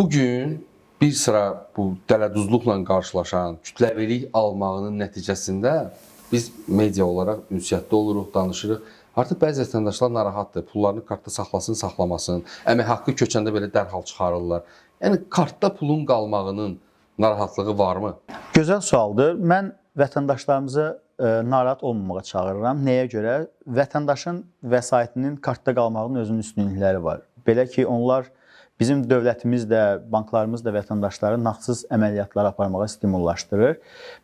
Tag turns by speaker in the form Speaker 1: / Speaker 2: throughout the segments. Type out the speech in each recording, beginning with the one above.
Speaker 1: Bugün bir sıra bu dələduzluqla qarşılaşan, kütləvilik almağının nəticəsində biz media olaraq ünsiyyətdə oluruq, danışırıq. Artıq bəzi vətəndaşlar narahatdır. Pullarını kartda saxlasın, saxlamasın. Əmək haqqı köçəndə belə dərhal çıxarırlar. Yəni kartda pulun qalmağının narahatlığı varmı?
Speaker 2: Gözəl sualdır. Mən vətəndaşlarımızı narahat olmamağa çağırıram. Nəyə görə? Vətəndaşın vəsaitinin kartda qalmağının özünün üstünlükləri var. Belə ki, onlar bizim dövlətimiz də, banklarımız da vətəndaşları nağdsız əməliyyatlar aparmağa stimullaşdırır.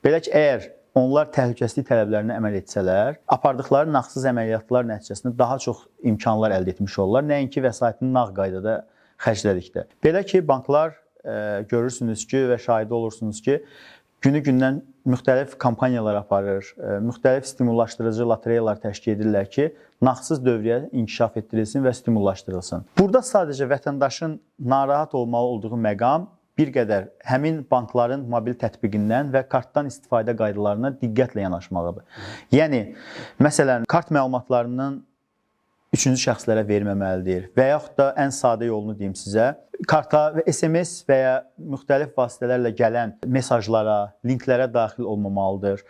Speaker 2: Belə ki, əgər onlar təhlükəsizlik tələblərinə əməl etsələr, apardıqları nağdsız əməliyyatlar nəticəsində daha çox imkanlar əldə etmiş olurlar. Nəinki vəsaitini nağd qaydada xərclədikdə. Belə ki, banklar görürsünüz ki və şahidi olursunuz ki, günü-gündən müxtəlif kampaniyalar aparır, müxtəlif stimullaşdırıcı lotereyalar təşkil edirlər ki, nağdsız dövriyyə inkişaf etdirilsin və stimullaşdırılsın. Burada sadəcə vətəndaşın narahat olmalı olduğu məqam bir qədər həmin bankların mobil tətbiqindən və kartdan istifadə qaydalarına diqqətlə yanaşmağıdır. Yəni, məsələn, kart məlumatlarının üçüncü şəxslərə verməməlidir və yaxud da ən sadə yolunu deyim sizə, karta və SMS və ya müxtəlif vasitələrlə gələn mesajlara, linklərə daxil olmamalıdır.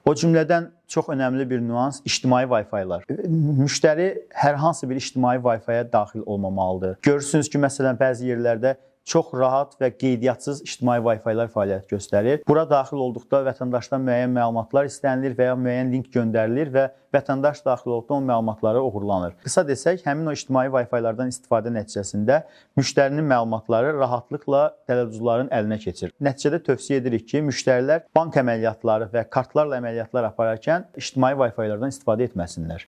Speaker 2: O cümlədən çox önəmli bir nüans ictimai Wi-Fi-lar. Müştəri hər hansı bir ictimai Wi-Fi-yə daxil olmamalıdır. Görürsünüz ki, məsələn, bəzi yerlərdə çox rahat və qeydiyatsız ictimai Wi-Fi-lar fəaliyyət göstərir. Bura daxil olduqda vətəndaşdan müəyyən məlumatlar istənilir və ya müəyyən link göndərilir və vətəndaş daxil olduqda o məlumatları oğurlanır. Qısa desək, həmin o ictimai Wi-Fi-lardan istifadə nəticəsində müştərinin məlumatları rahatlıqla dələduzların əlinə keçir. Nəticədə tövsiyə edirik ki, müştərilər bank əməliyyatları və kartlarla əməliyyatlar apararkən ictimai Wi-Fi-lardan istifadə etməsinlər.